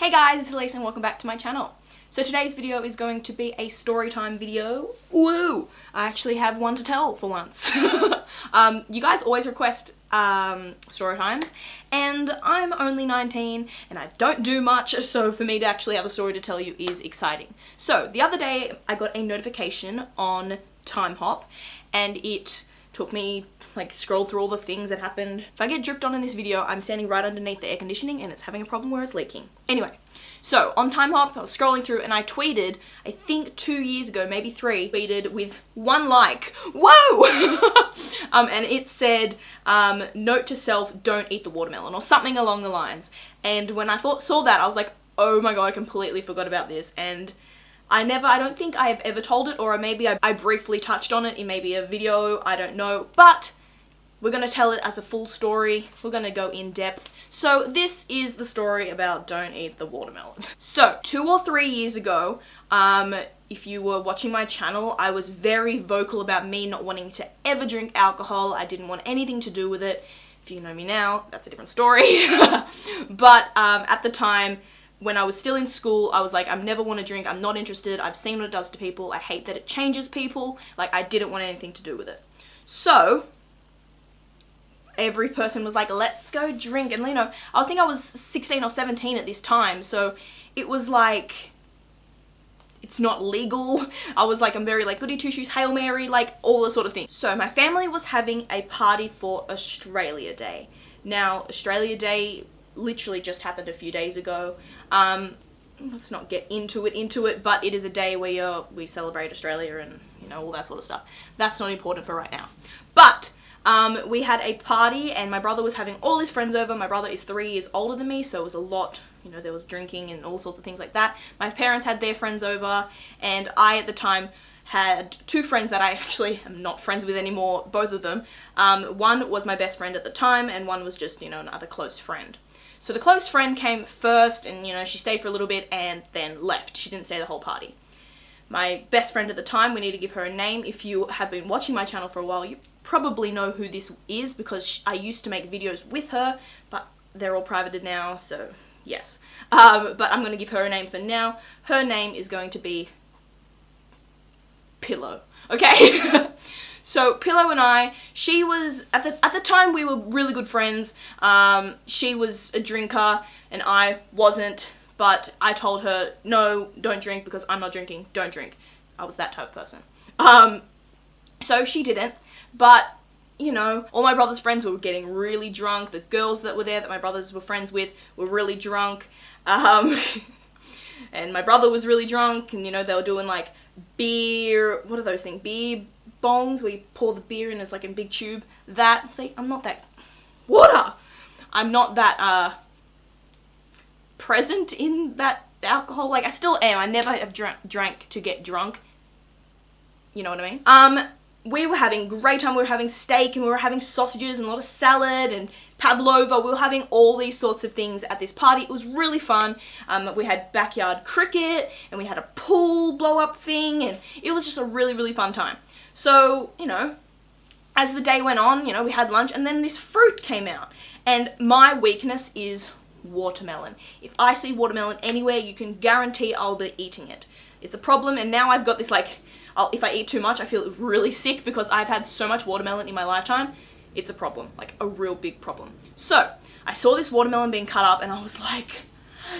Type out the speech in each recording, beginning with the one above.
Hey guys, it's Elise and welcome back to my channel. So today's video is going to be a story time video. Woo! I actually have one to tell for once. You guys always request story times, and I'm only 19 and I don't do much, so for me to actually have a story to tell you is exciting. So the other day I got a notification on Time Hop and it took me, scrolled through all the things that happened. If I get dripped on in this video, I'm standing right underneath the air conditioning and it's having a problem where it's leaking. Anyway, so on Time Hop, I was scrolling through and I tweeted, I think 2 years ago, maybe 3, tweeted with 1 like. Whoa! And it said, note to self, don't eat the watermelon, or something along the lines. And when I saw that, I was like, oh my god, I completely forgot about this. And I don't think I have ever told it, or maybe I briefly touched on it in maybe a video, I don't know, but we're going to tell it as a full story. We're going to go in depth. So this is the story about don't eat the watermelon. So 2 or 3 years ago, if you were watching my channel, I was very vocal about me not wanting to ever drink alcohol. I didn't want anything to do with it. If you know me now, that's a different story. But at the time, when I was still in school, I was like, I never want to drink, I'm not interested, I've seen what it does to people, I hate that it changes people, I didn't want anything to do with it. So, every person was like, let's go drink, and I think I was 16 or 17 at this time, so it was like, it's not legal. I was like, I'm very goody two shoes, Hail Mary, all this sort of thing. So my family was having a party for Australia Day. Now, Australia Day literally just happened a few days ago. Let's not get into it, but it is a day where we celebrate Australia and, all that sort of stuff. That's not important for right now. But we had a party and my brother was having all his friends over. My brother is 3 years older than me, so it was a lot, there was drinking and all sorts of things like that. My parents had their friends over, and I, at the time, had 2 friends that I actually am not friends with anymore, both of them. One was my best friend at the time, and one was just, another close friend. So the close friend came first, and, she stayed for a little bit and then left. She didn't stay the whole party. My best friend at the time, we need to give her a name. If you have been watching my channel for a while, you probably know who this is, because I used to make videos with her, but they're all privated now, so yes. But I'm going to give her a name for now. Her name is going to be Pillow, okay? So Pillow and I, she was, at the time we were really good friends. She was a drinker and I wasn't, but I told her, no, don't drink because I'm not drinking, don't drink. I was that type of person. So she didn't, but, all my brother's friends were getting really drunk. The girls that were there that my brothers were friends with were really drunk. And my brother was really drunk, and, they were doing, beer, what are those things? Beer bongs, where you pour the beer in as in a big tube. See, I'm not that, water! I'm not that, present in that alcohol. I still am. I never have drank to get drunk. You know what I mean? We were having a great time. We were having steak and we were having sausages and a lot of salad and pavlova. We were having all these sorts of things at this party. It was really fun. We had backyard cricket and we had a pool blow up thing, and it was just a really, really fun time. So, as the day went on, we had lunch and then this fruit came out. And my weakness is watermelon. If I see watermelon anywhere, you can guarantee I'll be eating it. It's a problem, and now I've got this if I eat too much, I feel really sick because I've had so much watermelon in my lifetime. It's a problem, a real big problem. So, I saw this watermelon being cut up and I was like,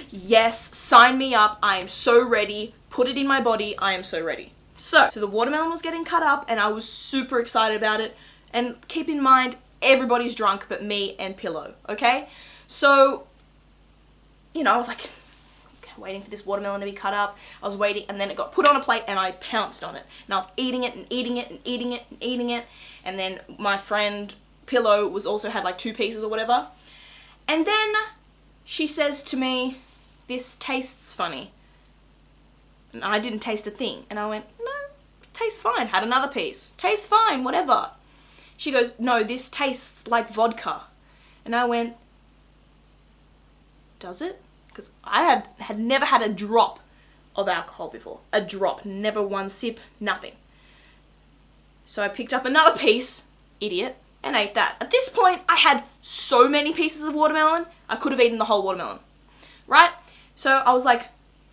yes, sign me up, I am so ready, put it in my body, I am so ready. So the watermelon was getting cut up and I was super excited about it, and keep in mind, everybody's drunk but me and Pillow, okay? So, I was waiting for this watermelon to be cut up. I was waiting, and then it got put on a plate and I pounced on it. And I was eating it and eating it and eating it and eating it. And then my friend Pillow also had 2 pieces or whatever. And then she says to me, this tastes funny. And I didn't taste a thing. And I went, no, it tastes fine. Had another piece. Tastes fine, whatever. She goes, no, this tastes like vodka. And I went, does it? Because I had never had a drop of alcohol before. A drop. Never one sip. Nothing. So I picked up another piece, idiot, and ate that. At this point, I had so many pieces of watermelon, I could have eaten the whole watermelon. Right? So I was like,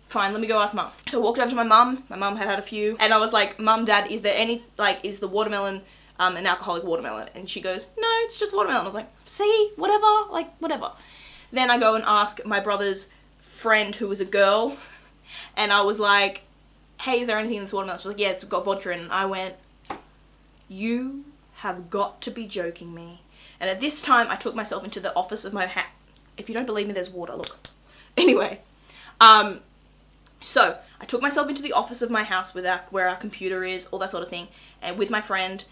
fine, let me go ask mum. So I walked over to my mum had had a few, and I was like, Mum, Dad, is there any, like, is the watermelon an alcoholic watermelon? And she goes, no, it's just watermelon. I was like, see, whatever, like, whatever. Then I go and ask my brother's friend, who was a girl, and I was like, hey, is there anything in this watermelon? She's like, yeah, it's got vodka in it. And I went, you have got to be joking me. And at this time, I took myself into the office of my house. If you don't believe me, there's water, look. Anyway, so I took myself into the office of my house where our computer is, all that sort of thing, and with my friend,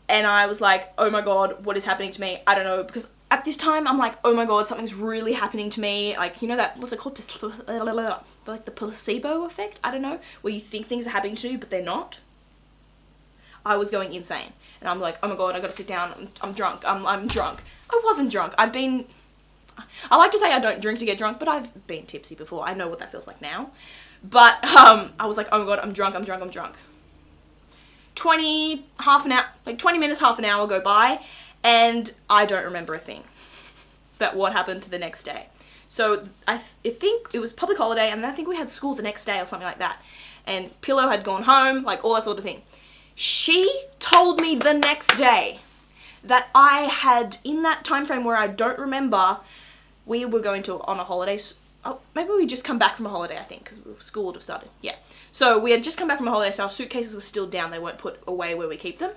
and I was like, oh my god, what is happening to me? I don't know, because at this time, I'm like, oh my god, something's really happening to me. Like, you know that, what's it called? Like the placebo effect? I don't know, where you think things are happening to you, but they're not. I was going insane. And I'm like, oh my god, I gotta sit down, I'm drunk, I'm drunk. I wasn't drunk. I like to say I don't drink to get drunk, but I've been tipsy before. I know what that feels like now. But, I was like, oh my god, I'm drunk. 20 minutes, half an hour go by, and I don't remember a thing. That what happened the next day. So, I think it was public holiday, and I think we had school the next day or something like that. And Pillow had gone home, like all that sort of thing. She told me the next day that I had, in that time frame where I don't remember, we were going on a holiday. Oh, maybe we just come back from a holiday, I think, because school would have started. Yeah. So we had just come back from a holiday, so our suitcases were still down. They weren't put away where we keep them.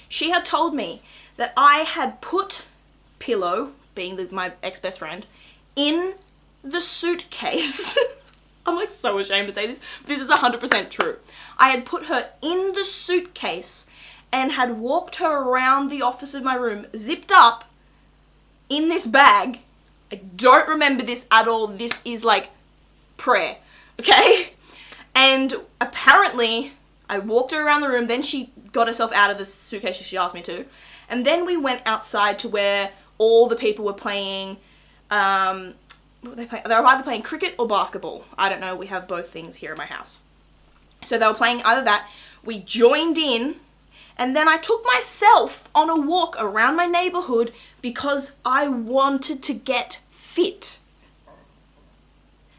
She had told me that I had put Pillow, being my ex-best friend, in the suitcase. I'm like so ashamed to say this. This is 100% true. I had put her in the suitcase and had walked her around the office of my room, zipped up, in this bag. I don't remember this at all. This is like prayer, okay? And apparently, I walked her around the room, then she got herself out of the suitcase, she asked me to, and then we went outside to where all the people were playing, what were they playing? They were either playing cricket or basketball. I don't know, we have both things here in my house. So they were playing either that. We joined in, and then I took myself on a walk around my neighborhood because I wanted to get fit.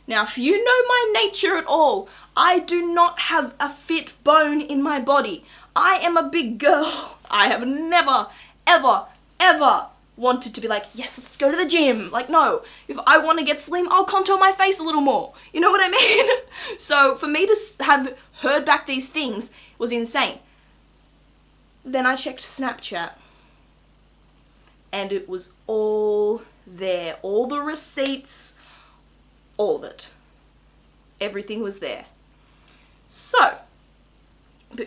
Now, if you know my nature at all, I do not have a fit bone in my body. I am a big girl. I have never, ever, ever wanted to be like, yes, let's go to the gym. Like, no, if I want to get slim, I'll contour my face a little more. You know what I mean? So for me to have heard back these things was insane. Then I checked Snapchat, and it was all there. All the receipts, all of it. Everything was there. So,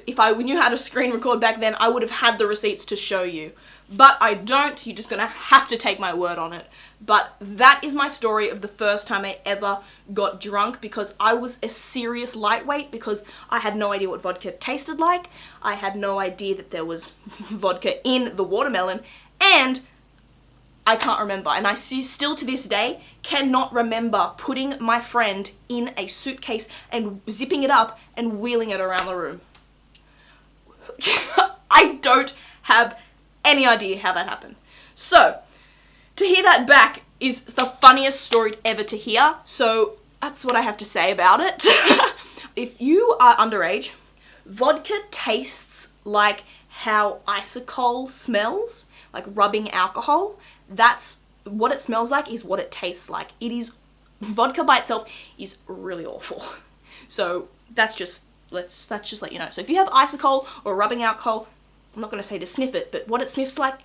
if I knew how to screen record back then, I would have had the receipts to show you. But I don't. You're just gonna have to take my word on it. But that is my story of the first time I ever got drunk, because I was a serious lightweight, because I had no idea what vodka tasted like. I had no idea that there was vodka in the watermelon, and I can't remember. And I still to this day cannot remember putting my friend in a suitcase and zipping it up and wheeling it around the room. I don't have any idea how that happened. So, to hear that back is the funniest story ever to hear, so that's what I have to say about it. If you are underage, vodka tastes like how isocol smells, like rubbing alcohol. That's what it smells like, is what it tastes like. It is, vodka by itself is really awful. So that's just, let's just let you know. So if you have isocol or rubbing alcohol, I'm not going to say to sniff it, but what it sniffs like,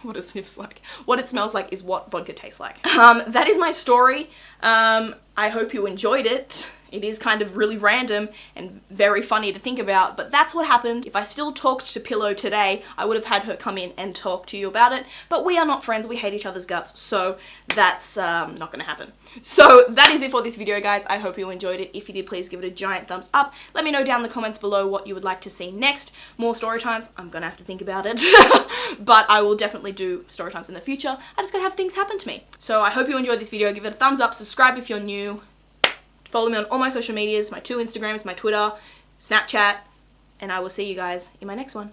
what it smells like is what vodka tastes like. That is my story. I hope you enjoyed it. It is kind of really random and very funny to think about, but that's what happened. If I still talked to Pillow today, I would have had her come in and talk to you about it, but we are not friends. We hate each other's guts, so that's not going to happen. So that is it for this video, guys. I hope you enjoyed it. If you did, please give it a giant thumbs up. Let me know down in the comments below what you would like to see next. More story times. I'm going to have to think about it, but I will definitely do story times in the future. I just got to have things happen to me. So I hope you enjoyed this video. Give it a thumbs up. Subscribe if you're new. Follow me on all my social medias, my 2 Instagrams, my Twitter, Snapchat, and I will see you guys in my next one.